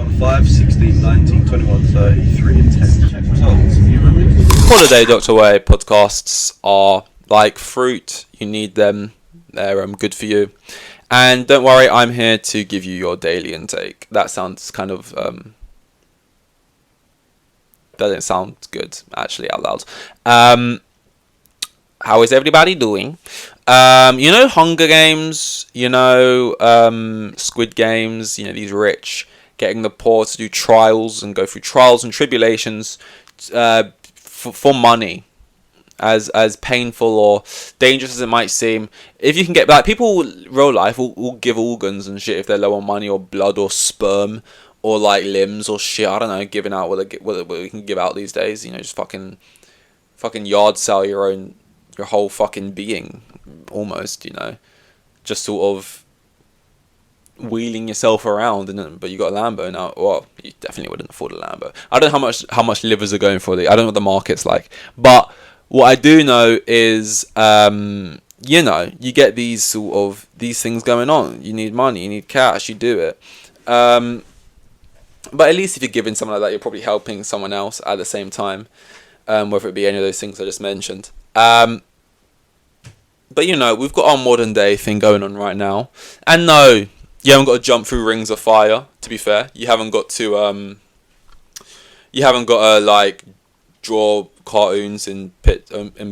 got 5, 16, 19, 21, 33, and 10. Check results. Holiday Doctor Way podcasts are like fruit. You need them. They're good for you. And don't worry, I'm here to give you your daily intake. That sounds kind of... doesn't sound good, actually, out loud. How is everybody doing? Hunger Games, Squid Games, these rich getting the poor to do trials and go through trials and tribulations for money, as painful or dangerous as it might seem. If you can get back, people real life will give organs and shit if they're low on money, or blood or sperm or like limbs or shit. I don't know, giving out what we can give out these days. Just fucking yard sell your whole fucking being almost. Just sort of wheeling yourself around, but you got a Lambo now. Well, you definitely wouldn't afford a Lambo. I don't know how much livers are going for. I don't know what the market's like, but what I do know is, you get these things going on. You need money, you need cash, you do it. But at least if you're giving someone like that, you're probably helping someone else at the same time, whether it be any of those things I just mentioned. But we've got our modern day thing going on right now, and no, you haven't got to jump through rings of fire. To be fair, you haven't got to like draw cartoons in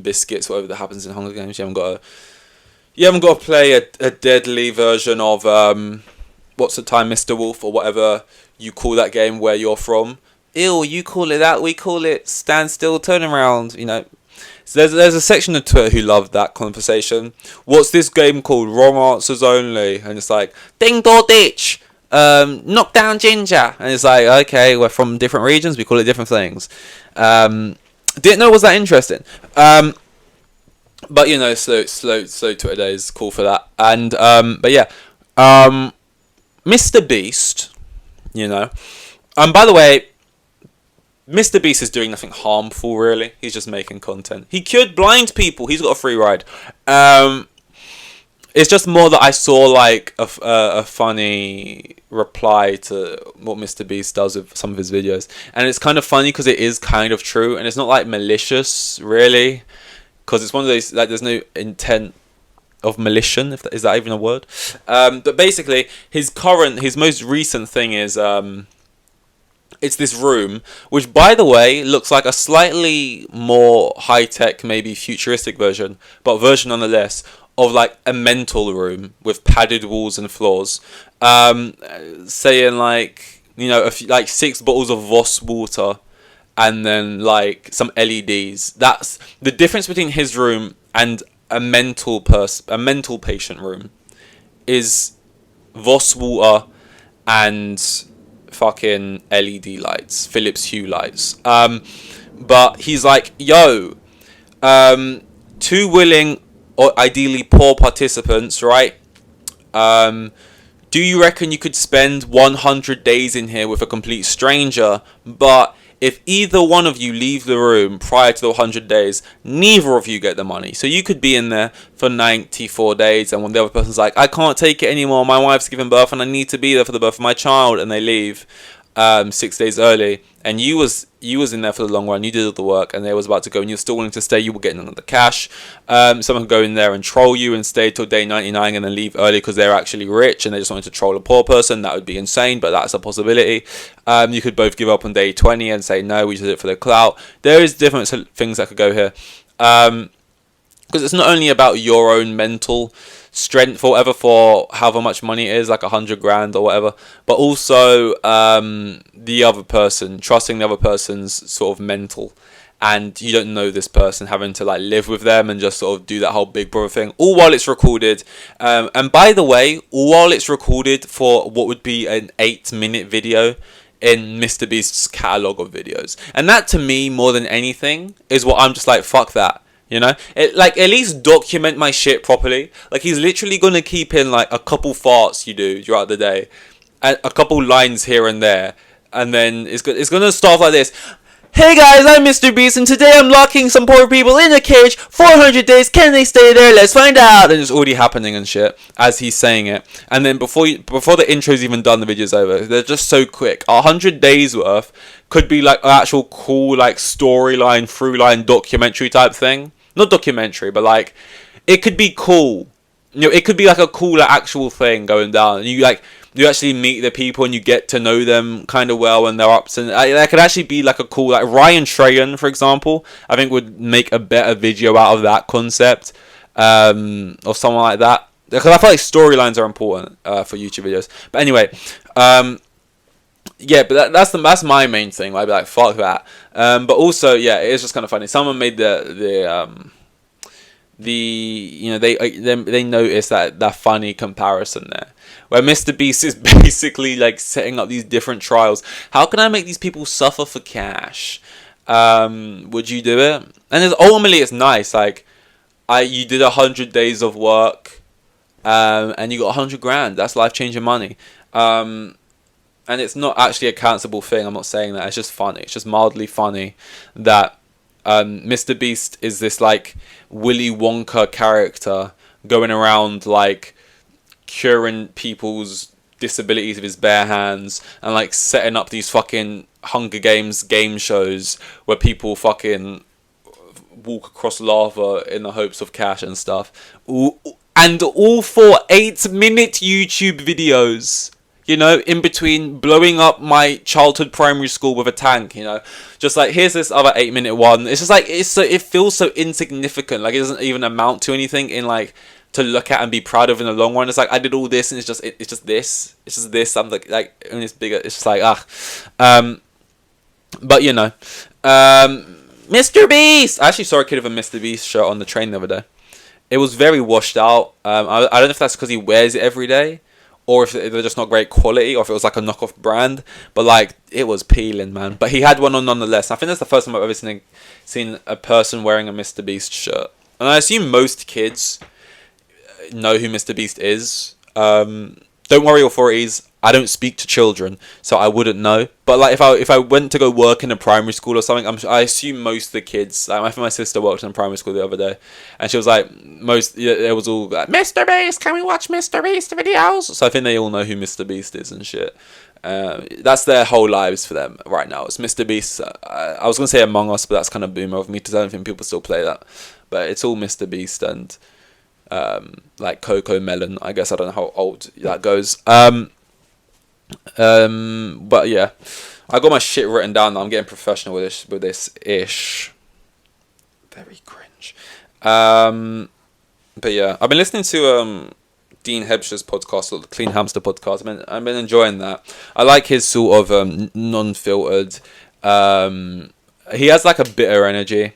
biscuits, whatever that happens in Hunger Games. You haven't got to play a deadly version of What's the Time, Mr. Wolf, or whatever you call that game where you're from. Ew, you call it that, we call it stand still, turn around. So there's a section of Twitter who loved that conversation. What's this game called? Wrong answers only. And it's like, ding door ditch, knock down ginger. And it's like, okay, we're from different regions, we call it different things. Didn't know it was that interesting. But slow Twitter days, cool for that. And but yeah, Mr. Beast, by the way, Mr. Beast is doing nothing harmful, really. He's just making content. He cured blind people. He's got a free ride. It's just more that I saw like a funny reply to what Mr. Beast does with some of his videos, and it's kind of funny because it is kind of true, and it's not like malicious, really, because it's one of those, like, there's no intent of malicious, is that even a word? But basically, his most recent thing is it's this room, which, by the way, looks like a slightly more high-tech, maybe futuristic version, but version nonetheless, of like a mental room with padded walls and floors. Saying like, like 6 bottles of Voss water, and then like some LEDs. That's the difference between his room and a mental patient room, is Voss water and fucking LED lights, Philips Hue lights. But he's like, 2 willing or ideally poor participants, right? Do you reckon you could spend 100 days in here with a complete stranger, but if either one of you leave the room prior to the 100 days, neither of you get the money? So you could be in there for 94 days, and when the other person's like, I can't take it anymore, my wife's giving birth and I need to be there for the birth of my child, and they leave 6 days early, and you was in there for the long run, you did all the work, and they was about to go, and you're still willing to stay, you were getting none of the cash. Someone could go in there and troll you and stay till day 99 and then leave early because they're actually rich and they just wanted to troll a poor person. That would be insane, but that's a possibility. You could both give up on day 20 and say, no, we just did it for the clout. There is different things that could go here, because it's not only about your own mental strength or whatever, for however much money it is, like 100 grand or whatever, but also the other person, trusting the other person's sort of mental, and you don't know this person, having to like live with them and just sort of do that whole Big Brother thing, all while it's recorded. And by the way, all while it's recorded for what would be an 8-minute video in Mr. Beast's catalogue of videos. And that, to me, more than anything, is what I'm just like, fuck that. Like, at least document my shit properly. Like, he's literally going to keep in, like, a couple farts you do throughout the day, and a couple lines here and there, and then it's going to start like this. Hey guys, I'm Mr. Beast, and today I'm locking some poor people in a cage. 400 days, can they stay there? Let's find out. And it's already happening and shit as he's saying it. And then before the intro's even done, the video's over. They're just so quick. 100 days worth could be like an actual cool like storyline, through line, documentary type thing. Not documentary, but like it could be cool. You know, it could be like a cool like, actual thing going down. And you actually meet the people and you get to know them kind of well and their ups and that could actually be like a cool like Ryan Trahan, for example. I think would make a better video out of that concept, or someone like that, because I feel like storylines are important for YouTube videos. But anyway, yeah, but that's my main thing. I'd be like, fuck that. But also, yeah, it's just kind of funny. Someone made they noticed that funny comparison there, where Mr. Beast is basically like setting up these different trials. How can I make these people suffer for cash? Would you do it? And ultimately, it's nice. Like, you did 100 days of work, and you got 100 grand. That's life-changing money. And it's not actually a cancelable thing. I'm not saying that. It's just funny. It's just mildly funny that Mr. Beast is this like Willy Wonka character going around like curing people's disabilities with his bare hands and like setting up these fucking Hunger Games game shows where people fucking walk across lava in the hopes of cash and stuff. And all for 8-minute YouTube videos. You know, in between blowing up my childhood primary school with a tank, you know, just like here's this other 8-minute one. It's just like it feels so insignificant. Like it doesn't even amount to anything in like to look at and be proud of in the long run. It's like I did all this and it's just this. I'm like and it's bigger. It's just like but you know, Mr. Beast. I actually saw a kid with a Mr. Beast shirt on the train the other day. It was very washed out. I don't know if that's because he wears it every day, or if they're just not great quality, or if it was like a knockoff brand. But like, it was peeling, man. But he had one on nonetheless. I think that's the first time I've ever seen a person wearing a Mr. Beast shirt. And I assume most kids know who Mr. Beast is. Don't worry, authorities. I don't speak to children, so I wouldn't know. But like, if I went to go work in a primary school or something, I assume most of the kids. Like, my sister worked in a primary school the other day, and she was like, it was all like, Mr. Beast. Can we watch Mr. Beast videos? So I think they all know who Mr. Beast is and shit. That's their whole lives for them right now. It's Mr. Beast. I was gonna say Among Us, but that's kind of boomer of me because I don't think people still play that. But it's all Mr. Beast and like Coco Melon. I guess I don't know how old that goes. But yeah, I got my shit written down. I'm getting professional with this ish. Very cringe. But yeah, I've been listening to Dean Hebsher's podcast, or the Clean Hamster podcast. I've been enjoying that. I like his sort of non-filtered. He has like a bitter energy.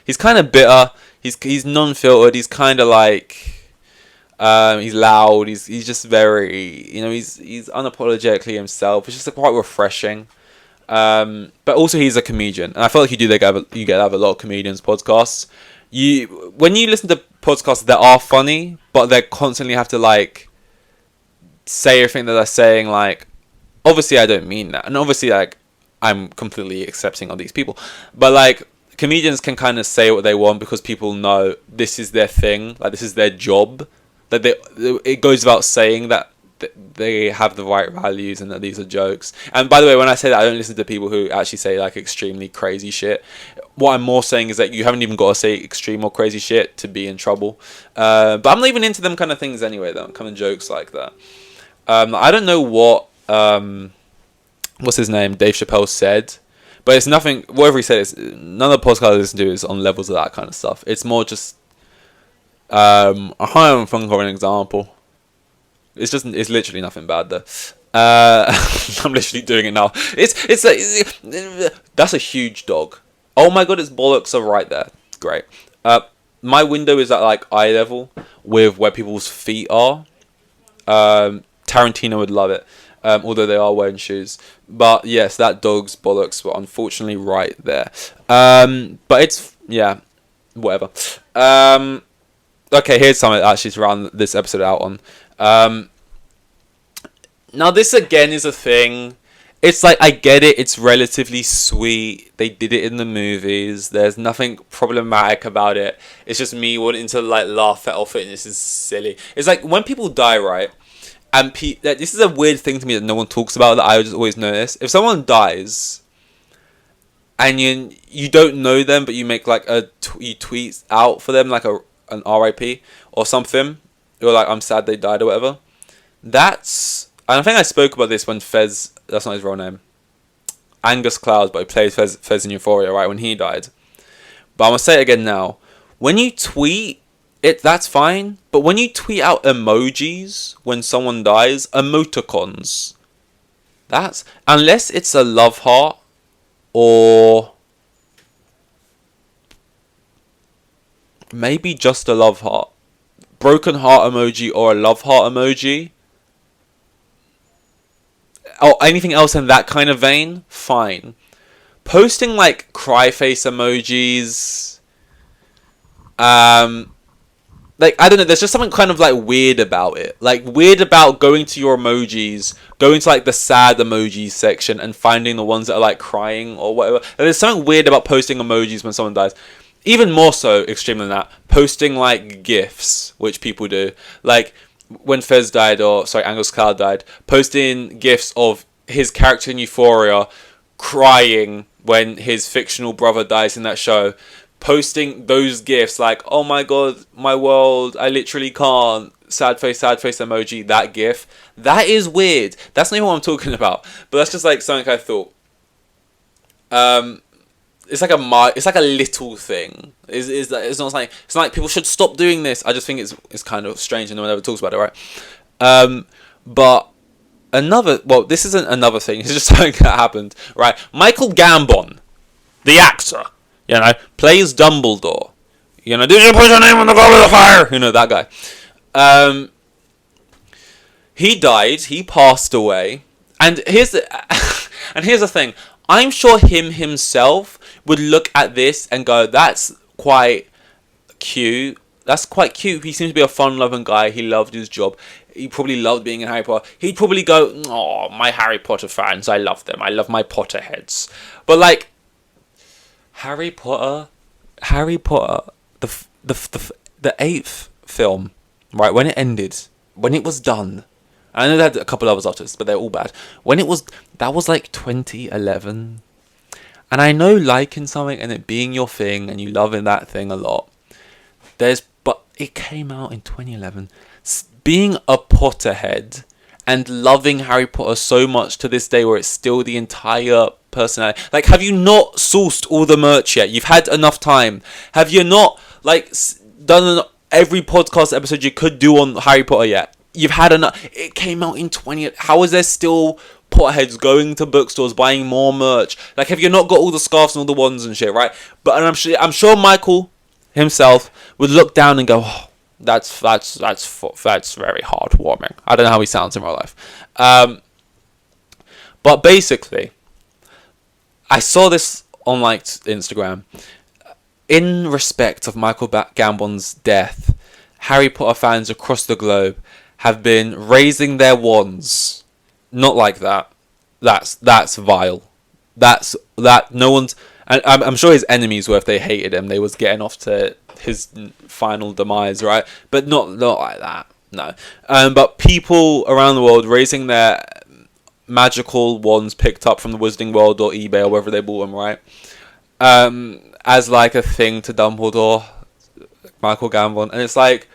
He's kind of bitter. He's non-filtered. He's kind of like. He's loud. He's just very, you know, he's unapologetically himself. It's just quite refreshing. But also he's a comedian, and I feel like you get to have a lot of comedians' podcasts. When you listen to podcasts that are funny, but they constantly have to like say everything that they're saying, like, obviously I don't mean that, and obviously like I'm completely accepting of these people, but like comedians can kind of say what they want because people know this is their thing, like this is their job. That it goes without saying that they have the right values and that these are jokes. And by the way, when I say that, I don't listen to people who actually say like extremely crazy shit. What I'm more saying is that you haven't even got to say extreme or crazy shit to be in trouble. But I'm not even into them kind of things anyway, though, kind of jokes like that. I don't know what's his name, Dave Chappelle said, but it's nothing. Whatever he said, is none of the podcasts I listen to is on levels of that kind of stuff. It's more just. I can't even think of an example. It's literally nothing bad though. I'm literally doing it now. That's a huge dog. Oh my god, its bollocks are right there. Great. My window is at like eye level with where people's feet are. Tarantino would love it. Although they are wearing shoes. But yes, that dog's bollocks were unfortunately right there. But it's, yeah, whatever. Okay, here's something actually to round this episode out on. Now this again is a thing. it's like, I get it. It's relatively sweet. They did it in the movies. There's nothing problematic about it. It's just me wanting to like laugh at it. This is silly. It's like when people die, right? And this is a weird thing to me that no one talks about, that I just always notice. If someone dies and you don't know them, but you make like you tweet out for them like an RIP or something, you're like, I'm sad they died or whatever. And I think I spoke about this when Fez, that's not his real name, Angus Cloud, but he plays Fez in Euphoria, right, when he died. But I'm going to say it again now. When you tweet it, that's fine. But when you tweet out emojis when someone dies, emoticons, unless it's a love heart or maybe just a love heart, broken heart emoji or a love heart emoji, or anything else in that kind of vein, fine. Posting like cry face emojis, like, I don't know, there's just something kind of like weird about it. Like, weird about going to your emojis, going to like the sad emojis section and finding the ones that are like crying or whatever. And there's something weird about posting emojis when someone dies. Even more so extreme than that, posting like GIFs, which people do. Like, when Fez died, or sorry, Angus Cloud died, posting GIFs of his character in Euphoria crying when his fictional brother dies in that show. Posting those GIFs like, oh my god, my world, I literally can't, sad face emoji, that GIF. That is weird. That's not even what I'm talking about. But that's just like something I thought. It's like a little thing. It's not like people should stop doing this. I just think it's kind of strange and no one ever talks about it, right? But this isn't another thing. It's just something that happened, right? Michael Gambon, the actor, plays Dumbledore. Did you put your name on the goblet of fire? That guy. He died. He passed away. And here's the thing. I'm sure him himself would look at this and go, that's quite cute. That's quite cute. He seems to be a fun-loving guy. He loved his job. He probably loved being in Harry Potter. He'd probably go, oh, my Harry Potter fans, I love them. I love my Potterheads. But like, Harry Potter, the eighth film, right, when it ended, when it was done, I know they had a couple others after this, but they're all bad. That was like 2011. And I know liking something and it being your thing and you loving that thing a lot. But it came out in 2011. Being a Potterhead and loving Harry Potter so much to this day where it's still the entire personality. Like, have you not sourced all the merch yet? You've had enough time. Have you not, like, done every podcast episode you could do on Harry Potter yet? You've had enough. It came out in 20. How is there still Potterheads going to bookstores buying more merch? Like, have you not got all the scarves and all the wands and shit, right? But I'm sure Michael himself would look down and go, oh, that's very heartwarming. I don't know how he sounds in real life. But basically, I saw this on like Instagram. In respect of Michael Gambon's death, Harry Potter fans across the globe have been raising their wands. Not like that. That's vile. That no one's. I'm sure his enemies were, if they hated him, they was getting off to his final demise, right? But not like that. No. But people around the world raising their magical wands picked up from the Wizarding World or eBay or wherever they bought them, right? As like a thing to Dumbledore, Michael Gambon, and it's like,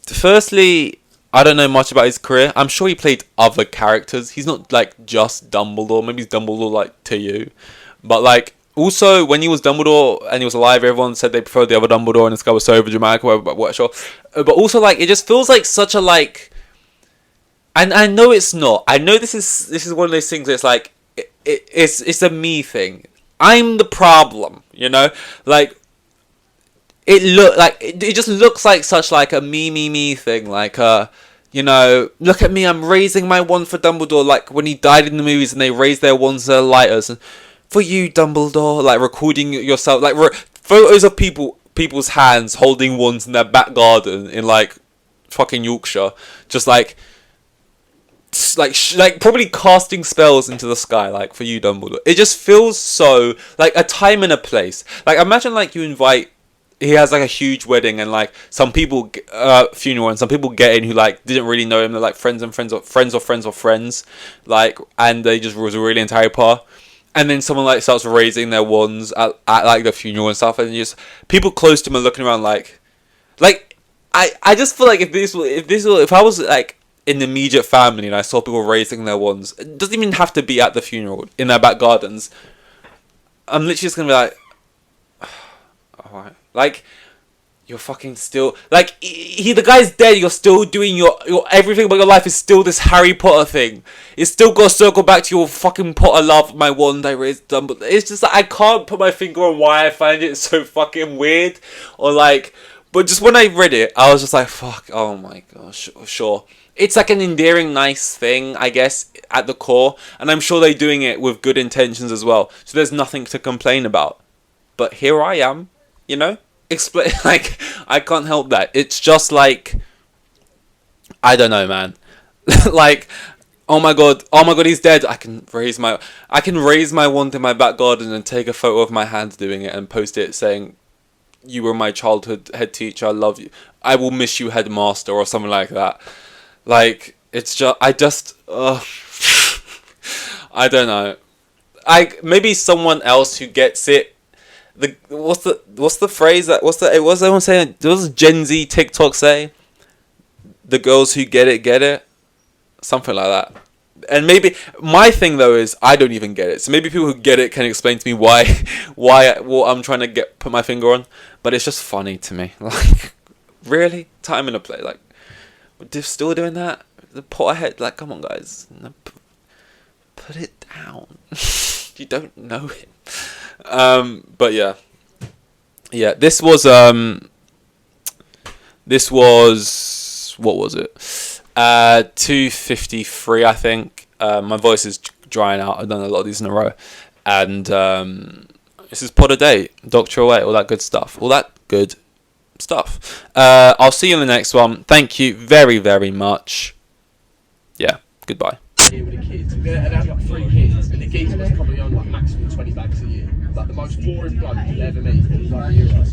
firstly, I don't know much about his career. I'm sure he played other characters. He's not like just Dumbledore. Maybe he's Dumbledore like to you, but like also when he was Dumbledore and he was alive, everyone said they preferred the other Dumbledore, and this guy was so over dramatic, whatever. Sure, but also like it just feels like such a like. And I know it's not. I know this is one of those things. That's like it's a me thing. I'm the problem, like. It just looks like such like a me thing, like look at me, I'm raising my wand for Dumbledore, like when he died in the movies and they raised their wands to lighters, and for you Dumbledore, like recording yourself, like photos of people's hands holding wands in their back garden in like fucking Yorkshire, just like like probably casting spells into the sky, like for you, Dumbledore. It just feels so like a time and a place. Like imagine like you invite. He has like a huge wedding and like some people funeral and some people get in who like didn't really know him. They're like friends of friends, like, and they just was really into Harry Potter. And then someone like starts raising their wands at like the funeral and stuff, and just people close to him are looking around like I just feel like if I was like in the immediate family and I saw people raising their wands, it doesn't even have to be at the funeral in their back gardens. I'm literally just gonna be like, alright, like you're fucking still like the guy's dead. You're still doing your everything about your life is still this Harry Potter thing. It's still got to circle back to your fucking Potter love. My wand I raised Dumbledore. It's just like I can't put my finger on why I find it so fucking weird or like. But just when I read it, I was just like, fuck. Oh my gosh, sure. It's like an endearing, nice thing, I guess, at the core, and I'm sure they're doing it with good intentions as well. So there's nothing to complain about. But here I am, you know. Explain like I can't help that. It's just like I don't know, man. Like oh my god, he's dead. I can raise my wand in my back garden and take a photo of my hand doing it and post it saying, "You were my childhood head teacher. I love you. I will miss you, headmaster," or something like that. Like it's just I don't know. Maybe someone else who gets it. What's the phrase that what's everyone saying? Does Gen Z TikTok say? The girls who get it, something like that. And maybe my thing though is I don't even get it. So maybe people who get it can explain to me why what I'm trying to put my finger on. But it's just funny to me. Like really, time and a play. Like they're still doing that. The Potterhead. Like come on guys, put it down. You don't know it. But yeah, this was what was it? 2:53, I think. My voice is drying out. I've done a lot of these in a row, and this is Pod a Day, Doctor Away, all that good stuff. I'll see you in the next one. Thank you very, very much. Yeah, goodbye. Here with the kids, and they have like 3 kids, and the geezer was probably on like maximum 20 bags a year. Like the most boring bloke you'll ever meet. He was like a hero.